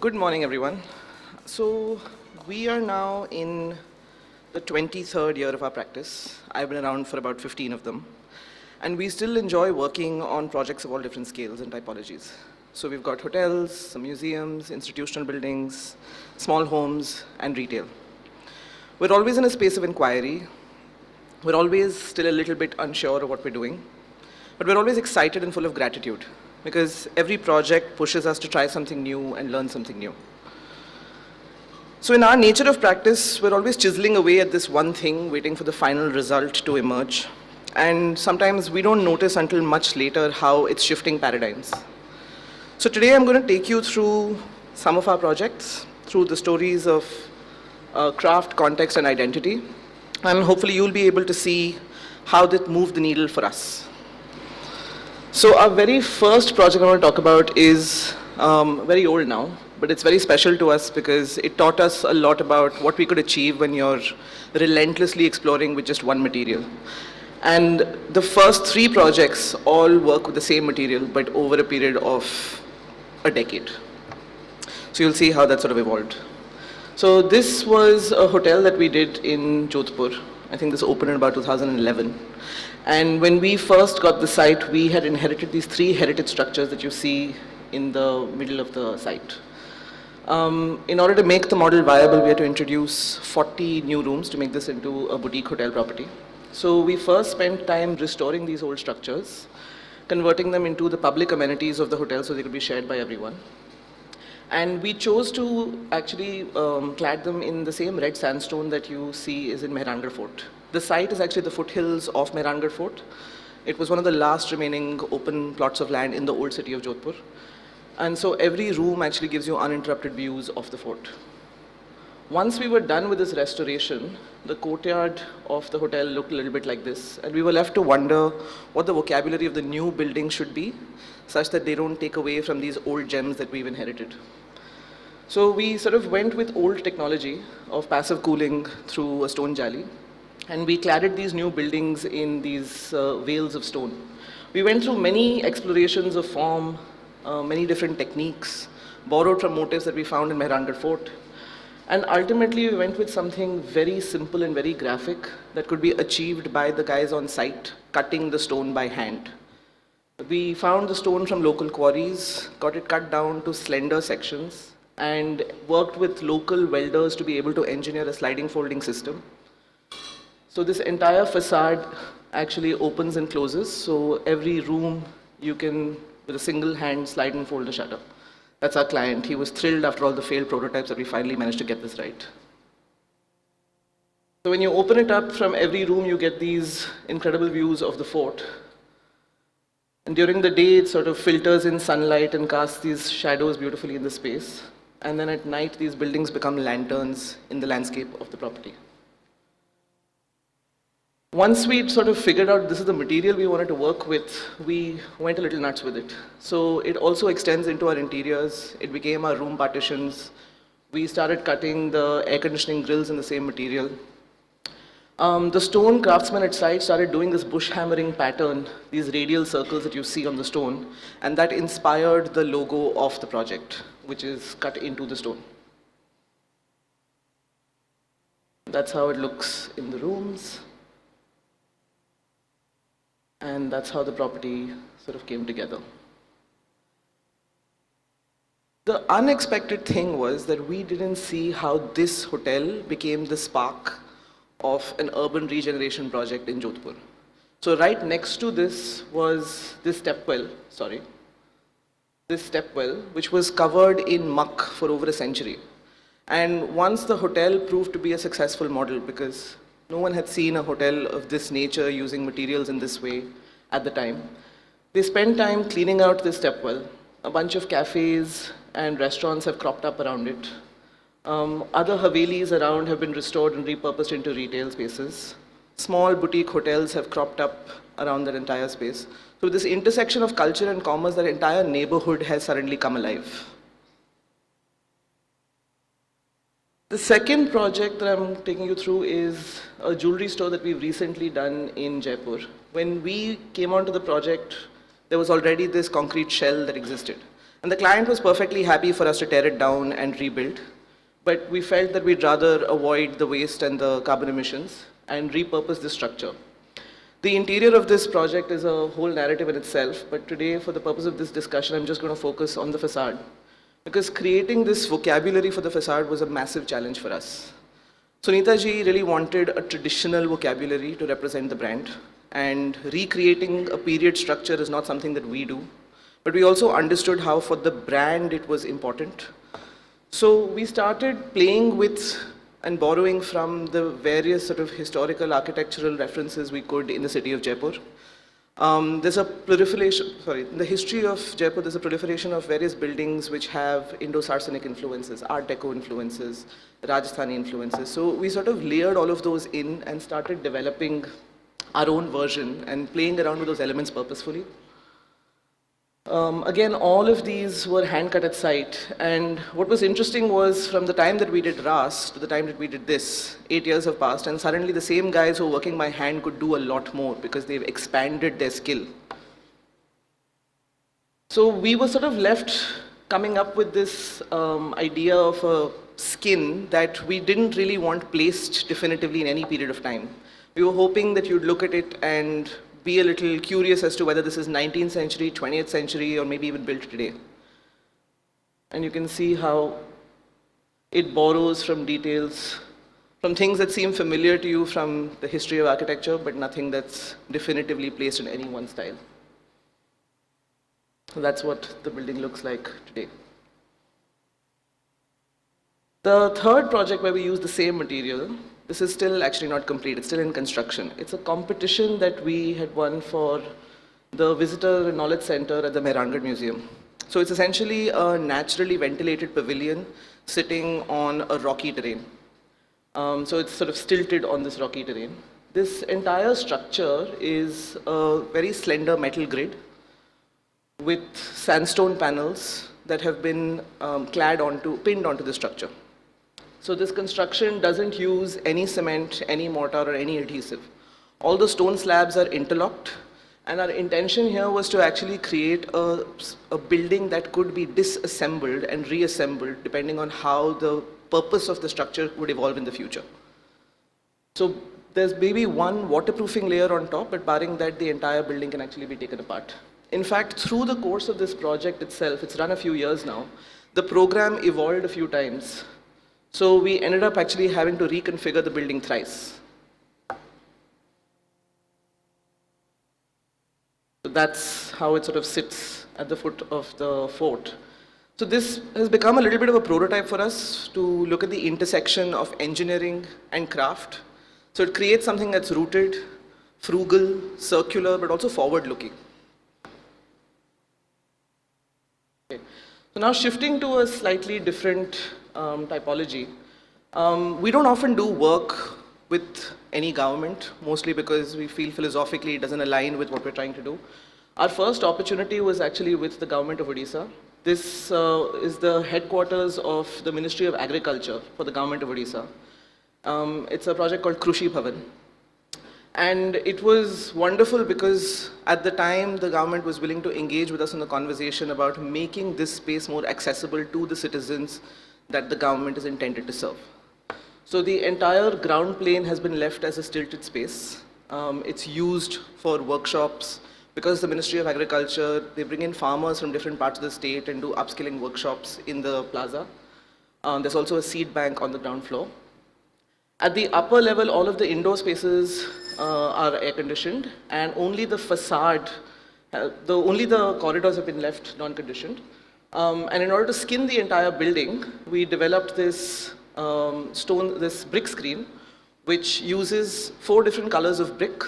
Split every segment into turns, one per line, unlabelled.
Good morning, everyone. So we are now in the 23rd year of our practice. I've been around for about 15 of them. And we still enjoy working on projects of all different scales and typologies. So we've got hotels, some museums, institutional buildings, small homes, and retail. We're always in a space of inquiry. We're always still a little bit unsure of what we're doing. But we're always excited and full of gratitude, because every project pushes us to try something new and learn something new. So in our nature of practice, we're always chiseling away at this one thing, waiting for the final result to emerge. And sometimes we don't notice until much later how it's shifting paradigms. So today I'm going to take you through some of our projects, through the stories of craft, context, and identity. And hopefully you'll be able to see how that moved the needle for us. So our very first project I want to talk about is very old now, but it's very special to us because it taught us a lot about what we could achieve when you're relentlessly exploring with just one material. And the first three projects all work with the same material, but over a period of a decade. So you'll see how that sort of evolved. So this was a hotel that we did in Jodhpur. I think this opened in about 2011. And when we first got the site, we had inherited these three heritage structures that you see in the middle of the site. In order to make the model viable, we had to introduce 40 new rooms to make this into a boutique hotel property. So we first spent time restoring these old structures, converting them into the public amenities of the hotel so they could be shared by everyone. And we chose to actually clad them in the same red sandstone that you see is in Mehrangarh Fort. The site is actually the foothills of Mehrangarh Fort. It was one of the last remaining open plots of land in the old city of Jodhpur. And so every room actually gives you uninterrupted views of the fort. Once we were done with this restoration, the courtyard of the hotel looked a little bit like this. And we were left to wonder what the vocabulary of the new building should be, such that they don't take away from these old gems that we've inherited. So we sort of went with old technology of passive cooling through a stone jali. And we cladded these new buildings in these veils of stone. We went through many explorations of form, many different techniques, borrowed from motifs that we found in Mehrangarh Fort. And ultimately, we went with something very simple and very graphic that could be achieved by the guys on site, cutting the stone by hand. We found the stone from local quarries, got it cut down to slender sections, and worked with local welders to be able to engineer a sliding folding system. So this entire facade actually opens and closes. So every room you can, with a single hand, slide and fold the shutter. That's our client. He was thrilled after all the failed prototypes that we finally managed to get this right. So when you open it up, from every room you get these incredible views of the fort. And during the day it sort of filters in sunlight and casts these shadows beautifully in the space. And then at night these buildings become lanterns in the landscape of the property. Once we'd sort of figured out this is the material we wanted to work with, we went a little nuts with it. So it also extends into our interiors. It became our room partitions. We started cutting the air conditioning grills in the same material. The stone craftsmen at site started doing this bush hammering pattern, these radial circles that you see on the stone, and that inspired the logo of the project, which is cut into the stone. That's how it looks in the rooms. And that's how the property sort of came together. The unexpected thing was that we didn't see how this hotel became the spark of an urban regeneration project in Jodhpur. So right next to this was this stepwell, which was covered in muck for over a century. And once the hotel proved to be a successful model, because no one had seen a hotel of this nature using materials in this way at the time, they spent time cleaning out this stepwell. A bunch of cafes and restaurants have cropped up around it. Other havelis around have been restored and repurposed into retail spaces. Small boutique hotels have cropped up around that entire space. So this intersection of culture and commerce, that entire neighborhood has suddenly come alive. The second project that I'm taking you through is a jewelry store that we've recently done in Jaipur. When we came onto the project, there was already this concrete shell that existed. And the client was perfectly happy for us to tear it down and rebuild. But we felt that we'd rather avoid the waste and the carbon emissions and repurpose the structure. The interior of this project is a whole narrative in itself, but today, for the purpose of this discussion, I'm just going to focus on the facade. Because creating this vocabulary for the facade was a massive challenge for us. Sunita ji really wanted a traditional vocabulary to represent the brand, and recreating a period structure is not something that we do. But we also understood how for the brand it was important. So we started playing with and borrowing from the various sort of historical architectural references we could in the city of Jaipur. There's a proliferation, in the history of Jaipur, there's a proliferation of various buildings which have Indo-Sarsenic influences, Art Deco influences, Rajasthani influences. So we sort of layered all of those in and started developing our own version and playing around with those elements purposefully. Again, all of these were hand-cut at site, and what was interesting was from the time that we did Raas to the time that we did this, 8 years have passed, and suddenly the same guys who were working by hand could do a lot more because they've expanded their skill. So we were sort of left coming up with this idea of a skin that we didn't really want placed definitively in any period of time. We were hoping that you'd look at it and be a little curious as to whether this is 19th century, 20th century, or maybe even built today. And you can see how it borrows from details, from things that seem familiar to you from the history of architecture, but nothing that's definitively placed in any one style. So that's what the building looks like today. The third project where we use the same material, this is still actually not complete, it's still in construction. It's a competition that we had won for the Visitor Knowledge Center at the Mehrangarh Museum. So it's essentially a naturally ventilated pavilion sitting on a rocky terrain. So it's sort of stilted on this rocky terrain. This entire structure is a very slender metal grid with sandstone panels that have been pinned onto the structure. So this construction doesn't use any cement, any mortar, or any adhesive. All the stone slabs are interlocked, and our intention here was to actually create a building that could be disassembled and reassembled depending on how the purpose of the structure would evolve in the future. So there's maybe one waterproofing layer on top, but barring that, the entire building can actually be taken apart. In fact, through the course of this project itself, it's run a few years now, the program evolved a few times. So we ended up actually having to reconfigure the building thrice. So that's how it sort of sits at the foot of the fort. So this has become a little bit of a prototype for us to look at the intersection of engineering and craft. So it creates something that's rooted, frugal, circular, but also forward-looking. Okay. So now shifting to a slightly different typology. We don't often do work with any government, mostly because we feel philosophically it doesn't align with what we're trying to do. Our first opportunity was actually with the government of Odisha. This is the headquarters of the Ministry of Agriculture for the government of Odisha. It's a project called Krushi Bhavan. And it was wonderful because at the time the government was willing to engage with us in the conversation about making this space more accessible to the citizens that the government is intended to serve. So the entire ground plane has been left as a stilted space. It's used for workshops because the Ministry of Agriculture, they bring in farmers from different parts of the state and do upskilling workshops in the plaza. There's also a seed bank on the ground floor. At the upper level, all of the indoor spaces are air conditioned, and only the facade, only the corridors have been left non-conditioned. And in order to skin the entire building, we developed this this brick screen, which uses 4 different colors of brick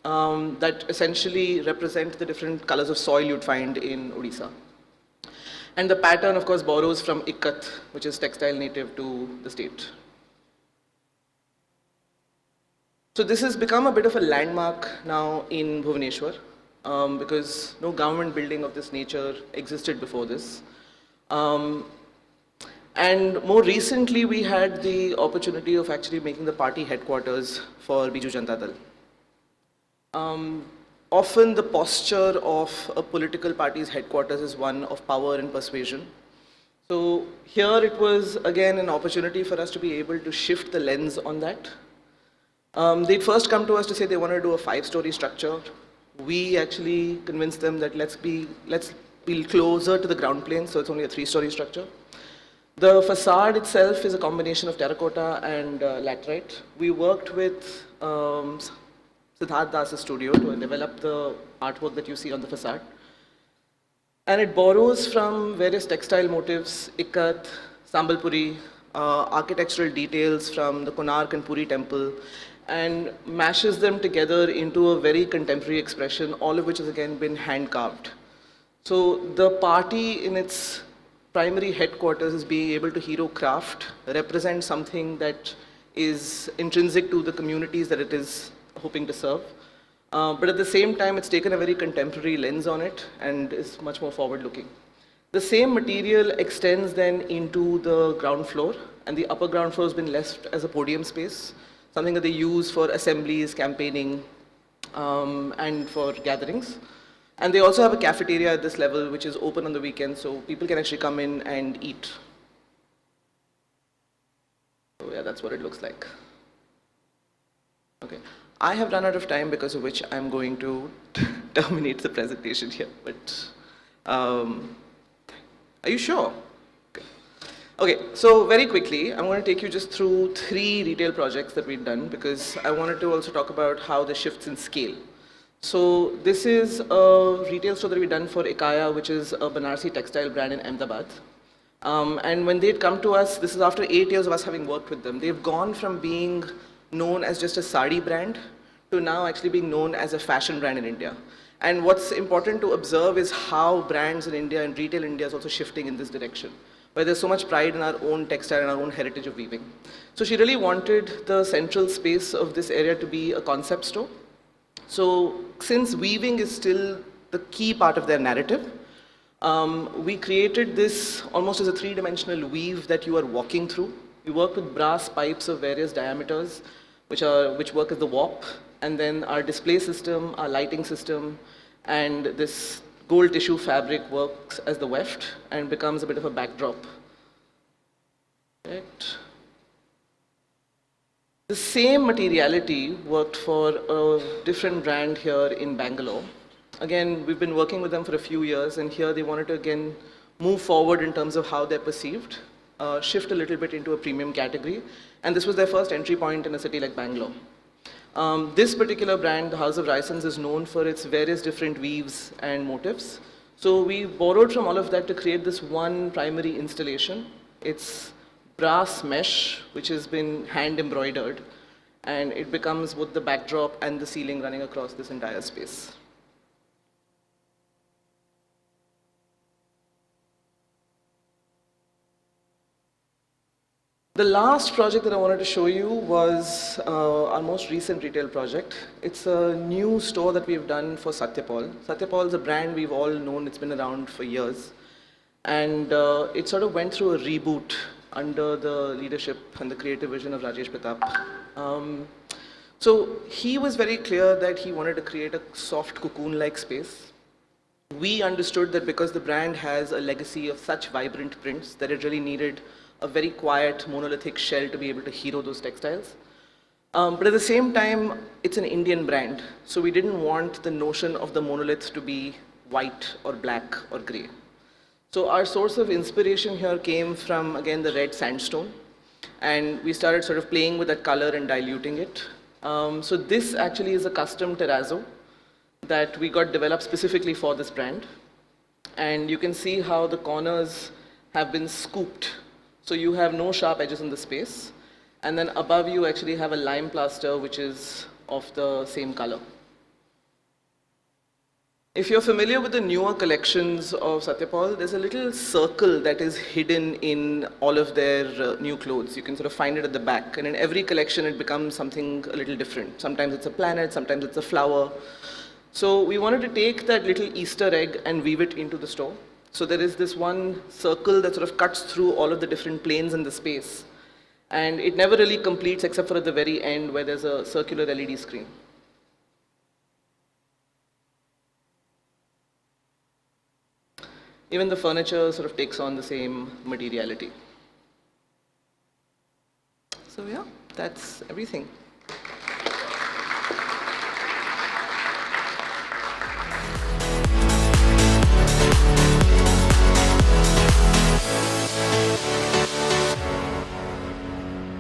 that essentially represent the different colors of soil you'd find in Odisha. And the pattern, of course, borrows from ikat, which is textile native to the state. So this has become a bit of a landmark now in Bhubaneswar because no government building of this nature existed before this. And more recently, we had the opportunity of actually making the party headquarters for Biju Janata Dal. often the posture of a political party's headquarters is one of power and persuasion. So here it was again an opportunity for us to be able to shift the lens on that. They'd first come to us to say they wanted to do a 5-story structure. We actually convinced them that let's be closer to the ground plane, so it's only a 3-story structure. The facade itself is a combination of terracotta and laterite. We worked with Siddharth Das's studio to develop the artwork that you see on the facade. And it borrows from various textile motifs, ikat, sambalpuri, architectural details from the Konark and Puri temple, and mashes them together into a very contemporary expression, all of which has again been hand carved. So the party in its primary headquarters is being able to hero craft, represent something that is intrinsic to the communities that it is hoping to serve. But at the same time, it's taken a very contemporary lens on it and is much more forward-looking. The same material extends then into the ground floor, and the upper ground floor has been left as a podium space, something that they use for assemblies, campaigning, and for gatherings. And they also have a cafeteria at this level, which is open on the weekends, so people can actually come in and eat. So yeah, that's what it looks like. Okay. I have run out of time, because of which I'm going to terminate the presentation here. But are you sure? Okay, so very quickly, I'm going to take you just through 3 retail projects that we've done, because I wanted to also talk about how the shifts in scale. So this is a retail store that we've done for Ikaya, which is a Banarsi textile brand in Ahmedabad. And when they'd come to us, this is after 8 years of us having worked with them, they've gone from being known as just a sari brand to now actually being known as a fashion brand in India. And what's important to observe is how brands in India and retail India is also shifting in this direction, where there's so much pride in our own textile and our own heritage of weaving. So she really wanted the central space of this area to be a concept store. So since weaving is still the key part of their narrative, we created this almost as a 3-dimensional weave that you are walking through. We work with brass pipes of various diameters, which work as the warp, and then our display system, our lighting system, and this gold tissue fabric works as the weft and becomes a bit of a backdrop. Right. The same materiality worked for a different brand here in Bangalore. Again, we've been working with them for a few years, and here they wanted to again move forward in terms of how they're perceived, shift a little bit into a premium category, and this was their first entry point in a city like Bangalore. This particular brand, the House of Raisins, is known for its various different weaves and motifs. So we borrowed from all of that to create this one primary installation. It's brass mesh, which has been hand embroidered, and it becomes both the backdrop and the ceiling running across this entire space. The last project that I wanted to show you was our most recent retail project. It's a new store that we've done for Satyapal. Satyapal is a brand we've all known, it's been around for years. And it sort of went through a reboot under the leadership and the creative vision of Rajesh Pratap. So he was very clear that he wanted to create a soft cocoon-like space. We understood that because the brand has a legacy of such vibrant prints, that it really needed a very quiet, monolithic shell to be able to hero those textiles. But at the same time, it's an Indian brand, so we didn't want the notion of the monolith to be white or black or gray. So our source of inspiration here came from, again, the red sandstone, and we started sort of playing with that color and diluting it. So this actually is a custom terrazzo that we got developed specifically for this brand. And you can see how the corners have been scooped. So you have no sharp edges in the space. And then above you actually have a lime plaster, which is of the same color. If you're familiar with the newer collections of Satyapal, there's a little circle that is hidden in all of their new clothes. You can sort of find it at the back. And in every collection, it becomes something a little different. Sometimes it's a planet, sometimes it's a flower. So we wanted to take that little Easter egg and weave it into the store. So there is this one circle that sort of cuts through all of the different planes in the space. And it never really completes except for at the very end where there's a circular LED screen. Even the furniture sort of takes on the same materiality. So yeah, that's everything.